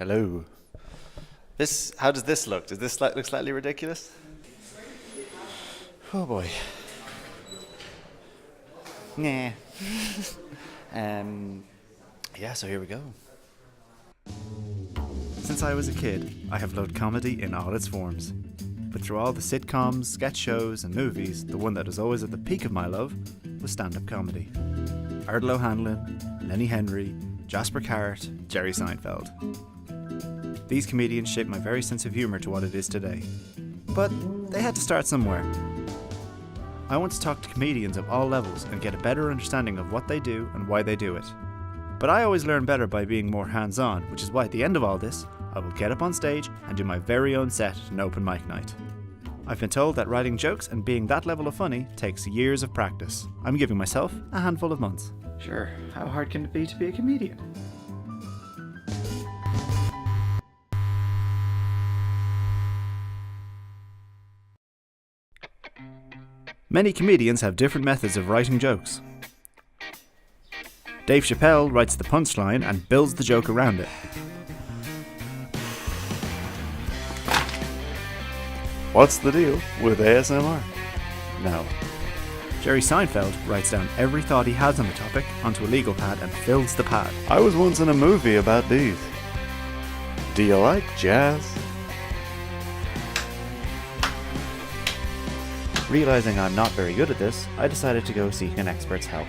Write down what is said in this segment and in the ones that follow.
Hello. How does this look? Does this look slightly ridiculous? Oh boy. Nah. So here we go. Since I was a kid, I have loved comedy in all its forms. But through all the sitcoms, sketch shows and movies, the one that was always at the peak of my love was stand-up comedy. Ardal O'Hanlon, Lenny Henry, Jasper Carrott, Jerry Seinfeld. These comedians shaped my very sense of humour to what it is today. But they had to start somewhere. I want to talk to comedians of all levels and get a better understanding of what they do and why they do it. But I always learn better by being more hands-on, which is why at the end of all this, I will get up on stage and do my very own set at an open mic night. I've been told that writing jokes and being that level of funny takes years of practice. I'm giving myself a handful of months. Sure, how hard can it be to be a comedian? Many comedians have different methods of writing jokes. Dave Chappelle writes the punchline and builds the joke around it. What's the deal with ASMR? No. Jerry Seinfeld writes down every thought he has on the topic onto a legal pad and fills the pad. I was once in a movie about these. Do you like jazz? Realizing I'm not very good at this, I decided to go seek an expert's help.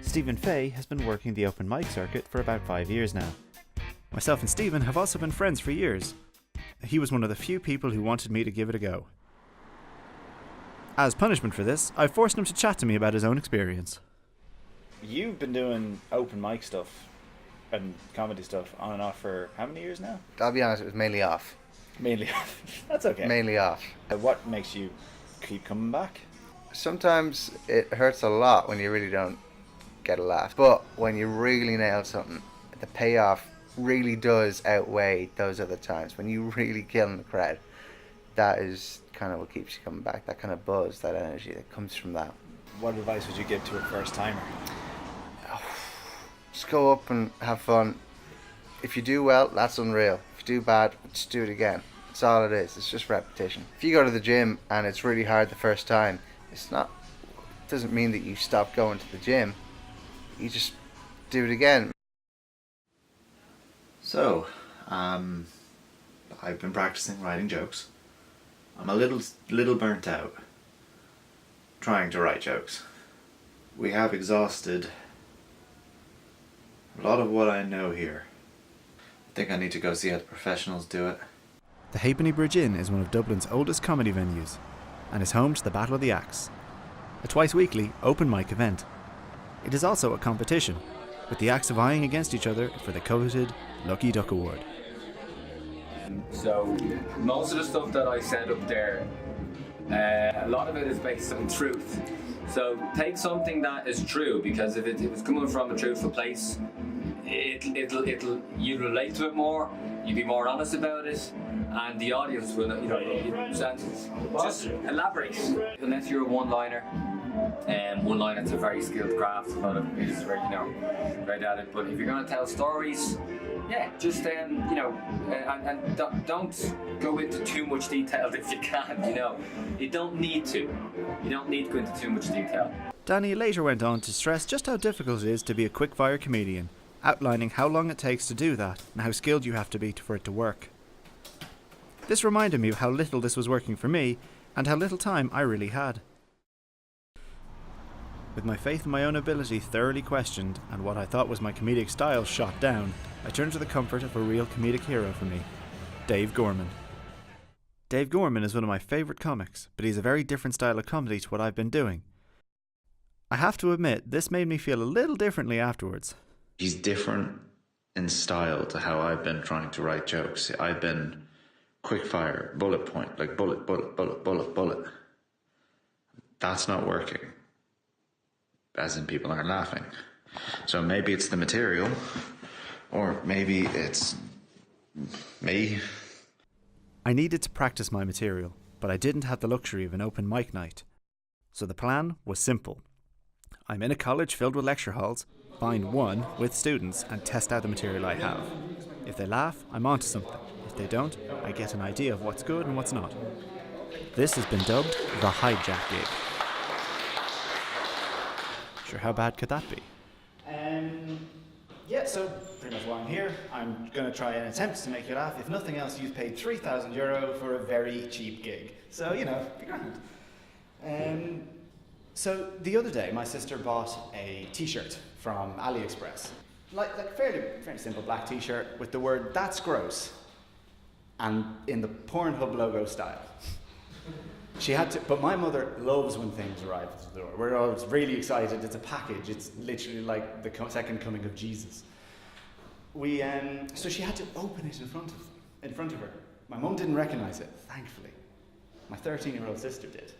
Stephen Fay has been working the open mic circuit for about 5 years now. Myself and Stephen have also been friends for years. He was one of the few people who wanted me to give it a go. As punishment for this, I forced him to chat to me about his own experience. You've been doing open mic stuff and comedy stuff on and off for how many years now? I'll be honest, it was mainly off. Mainly off. That's okay. Mainly off. What makes you keep coming back? Sometimes it hurts a lot when you really don't get a laugh. But when you really nail something, the payoff really does outweigh those other times. When you really kill in the crowd, that is kind of what keeps you coming back. That kind of buzz, that energy that comes from that. What advice would you give to a first timer? Just go up and have fun. If you do well, that's unreal. If you do bad, just do it again. That's all it is. It's just repetition. If you go to the gym and it's really hard the first time, it doesn't mean that you stop going to the gym. You just do it again. So, I've been practicing writing jokes. I'm a little burnt out trying to write jokes. We have exhausted a lot of what I know here. I think I need to go see how the professionals do it. The Halfpenny Bridge Inn is one of Dublin's oldest comedy venues and is home to the Battle of the Axe, a twice-weekly open mic event. It is also a competition, with the acts vying against each other for the coveted Lucky Duck Award. So most of the stuff that I said up there, a lot of it is based on truth. So take something that is true, because if it's coming from a truthful place, you relate to it more, you be more honest about it, and the audience will, just elaborate. Unless you're a one-liner. One-liner's a very skilled craft. A lot of musicians are, great at it. But if you're going to tell stories, just and don't go into too much detail if you can. You don't need to. You don't need to go into too much detail. Danny later went on to stress just how difficult it is to be a quick-fire comedian, outlining how long it takes to do that and how skilled you have to be for it to work. This reminded me of how little this was working for me and how little time I really had. With my faith in my own ability thoroughly questioned and what I thought was my comedic style shot down, I turned to the comfort of a real comedic hero for me, Dave Gorman. Dave Gorman is one of my favourite comics, but he's a very different style of comedy to what I've been doing. I have to admit, this made me feel a little differently afterwards. He's different in style to how I've been trying to write jokes. I've been quick fire, bullet point, like bullet, bullet, bullet, bullet, bullet. That's not working. As in, people aren't laughing. So maybe it's the material, or maybe it's me. I needed to practice my material, but I didn't have the luxury of an open mic night. So the plan was simple. I'm in a college filled with lecture halls, find one with students and test out the material I have. If they laugh, I'm onto something. If they don't, I get an idea of what's good and what's not. This has been dubbed the hijack gig. Sure, how bad could that be? Yeah, so pretty much why I'm here. I'm going to try and attempt to make you laugh. If nothing else, you've paid €3,000 for a very cheap gig. So, you know, be grand. So the other day, my sister bought a t-shirt from AliExpress. Like fairly simple black t-shirt with the word "that's gross" and in the Pornhub logo style. She had to, but my mother loves when things arrive at the door. We're always really excited. It's a package. It's literally like the second coming of Jesus. So she had to open it in front of her. My mum didn't recognize it, thankfully. My 13-year-old sister did.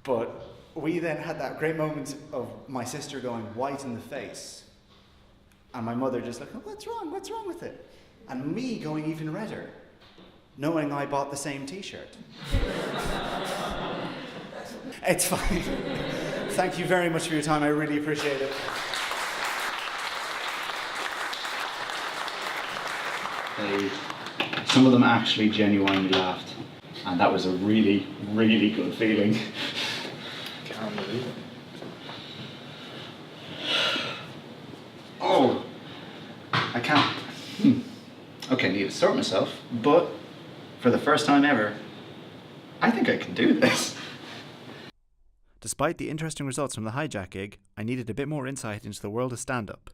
But we then had that great moment of my sister going white in the face, and my mother just like, oh, what's wrong with it? And me going even redder, knowing I bought the same t-shirt. It's fine. Thank you very much for your time. I really appreciate it. Some of them actually genuinely laughed, and that was a really, really good feeling. Can't believe it. Oh, I can't. Okay, need to sort myself, but for the first time ever, I think I can do this. Despite the interesting results from the hijack gig, I needed a bit more insight into the world of stand-up,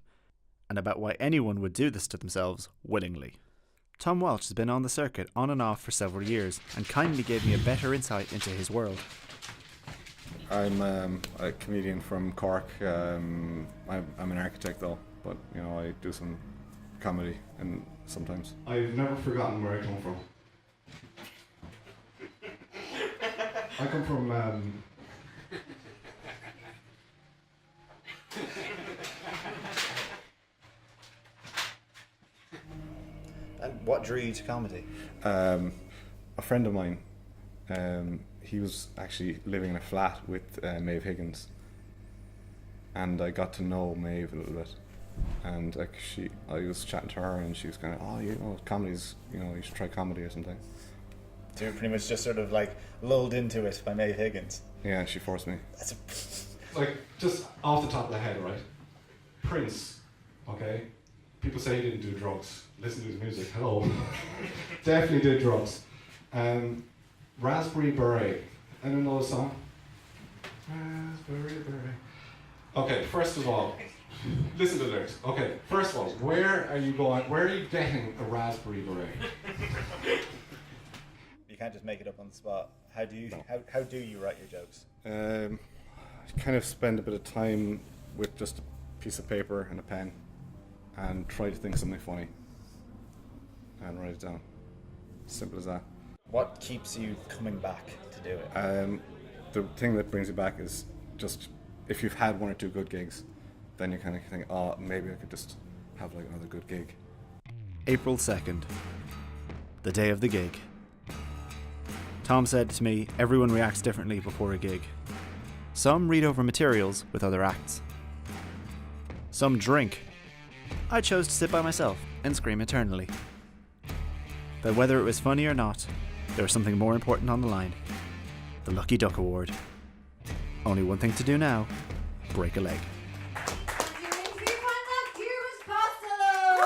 and about why anyone would do this to themselves willingly. Tom Walsh has been on the circuit on and off for several years, and kindly gave me a better insight into his world. I'm a comedian from Cork. I'm an architect though, but you know I do some comedy and sometimes. I've never forgotten where I come from. I come from And what drew you to comedy? A friend of mine, he was actually living in a flat with Maeve Higgins, and I got to know Maeve a little bit. And like I was chatting to her, and she was kind of, oh, you know, comedy's, you know, you should try comedy or something. So you're pretty much just sort of like lulled into it by Maeve Higgins. Yeah, she forced me. like just off the top of the head, right? Prince, okay? People say he didn't do drugs. Listen to his music. Hello. Definitely did drugs. Raspberry Beret. Anyone know the song? Raspberry Beret. Okay, first of all, listen to the lyrics. Okay, first of all, where are you going? Where are you getting a raspberry beret? You can't just make it up on the spot. How do you write your jokes? I kind of spend a bit of time with just a piece of paper and a pen and try to think of something funny and write it down. Simple as that. What keeps you coming back to do it? The thing that brings you back is just if you've had one or two good gigs, then you kind of think, oh, maybe I could just have like another good gig. April 2nd, the day of the gig. Tom said to me, everyone reacts differently before a gig. Some read over materials with other acts. Some drink. I chose to sit by myself and scream eternally. But whether it was funny or not, there was something more important on the line. The Lucky Duck Award. Only one thing to do now, break a leg. Diarmuid Costello!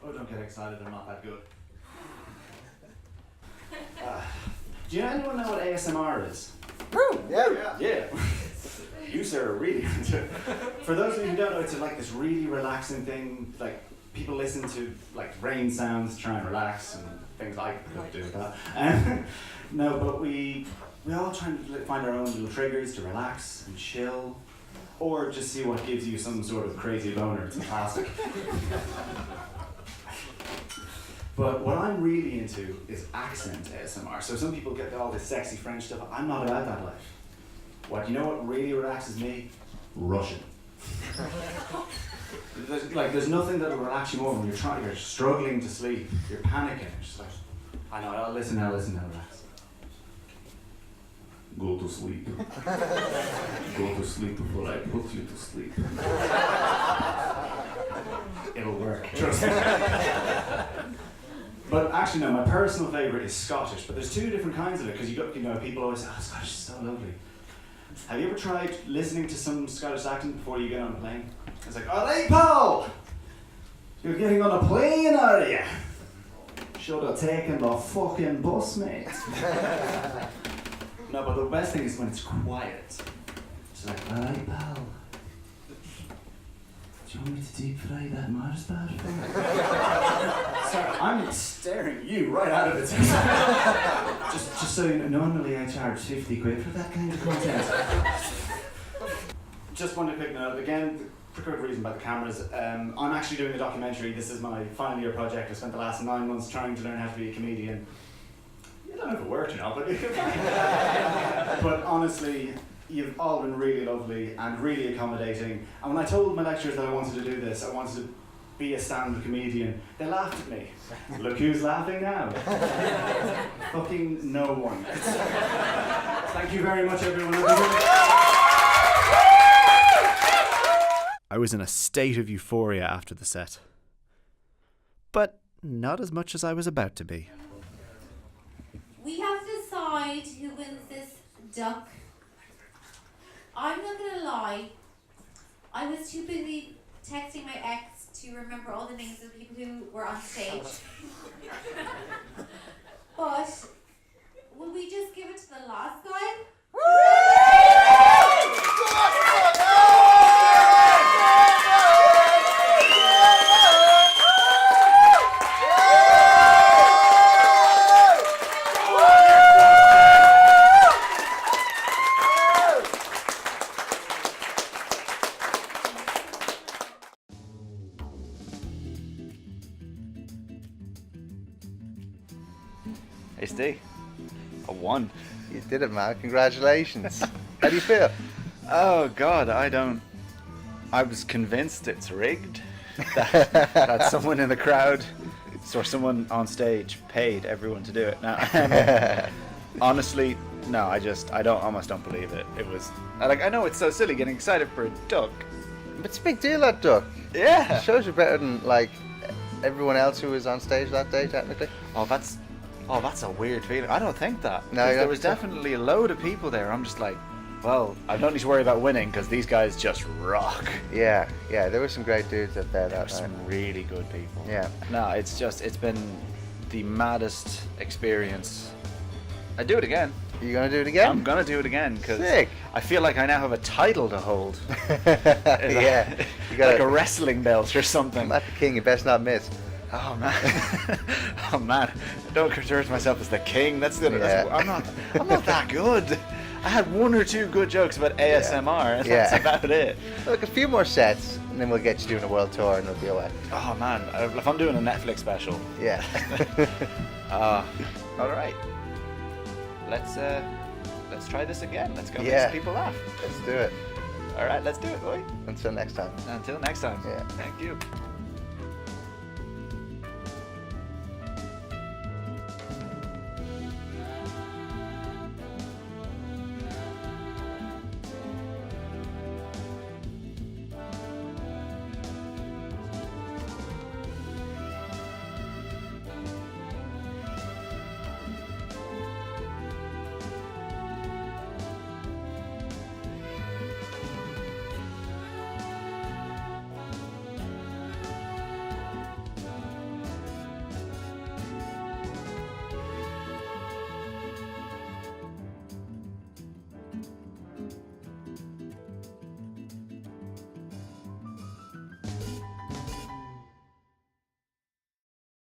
Oh, don't get excited, I'm not that good. Do you anyone know what ASMR is? Yeah. You, sir, are really into it. For those of you who don't know, it's like this really relaxing thing. Like, people listen to like rain sounds to try and relax and things I could do with that. No, but we all try and find our own little triggers to relax and chill, or just see what gives you some sort of crazy boner. It's fantastic. But what I'm really into is accent ASMR. So some people get all this sexy French stuff. I'm not about that life. You know what really relaxes me? Russian. there's nothing that will relax you more when you're struggling to sleep. You're panicking. You're just like, I know. I'll listen now. Relax. Go to sleep. Go to sleep before I put you to sleep. It'll work. Trust me. But actually, no. My personal favourite is Scottish. But there's two different kinds of it because people always say, "Oh, Scottish is so lovely." Have you ever tried listening to some Scottish accent before you get on a plane? It's like, all right, pal, you're getting on a plane, are you? Should have taken the fucking bus, mate. No, but the best thing is when it's quiet. It's like, all right, pal, do you want me to deep fry that Mars bar for you? Sorry, I'm staring you right out of it. just so you know, normally I charge 50 quid for that kind of content. Just want to quick note, again, for good reason about the cameras. I'm actually doing a documentary. This is my final year project. I spent the last 9 months trying to learn how to be a comedian. I don't know if it worked or not, but but honestly, you've all been really lovely and really accommodating. And when I told my lecturers that I wanted to do this, I wanted to be a stand-up comedian, they laughed at me. Look who's laughing now. Fucking no one. Thank you very much, everyone. I was in a state of euphoria after the set. But not as much as I was about to be. We have to decide who wins this duck. I'm not gonna lie, I was too busy texting my ex to remember all the names of the people who were on stage. But will we just give it to the last guy? Hey Steve, I won. You did it, man. Congratulations. How do you feel? Oh God, I was convinced it's rigged. That someone in the crowd or someone on stage paid everyone to do it. Now, honestly, no, I almost don't believe it. It was I know it's so silly getting excited for a duck. But it's a big deal, that duck. Yeah. It shows you better than everyone else who was on stage that day, technically. Oh, that's a weird feeling. I don't think that. No, there was definitely a load of people there. I'm just like, well, I don't need to worry about winning because these guys just rock. Yeah, there were some great dudes up there. There were some really good people. Yeah. No, it's been the maddest experience. I'd do it again. Are you going to do it again? I'm going to do it again because Sick. I feel like I now have a title to hold. Yeah. You got like a wrestling belt or something. I'm at the king, you best not miss. Oh man, oh man! I don't refer to myself as the king. I'm not that good. I had 1 or 2 good jokes about ASMR, and that's about it. Look, a few more sets, and then we'll get you doing a world tour, and it'll be away. Oh man, if I'm doing a Netflix special. Yeah. All right. Let's try this again. Let's go make some people laugh. Let's do it. All right, let's do it, boy. Until next time. Until next time. Yeah. Thank you.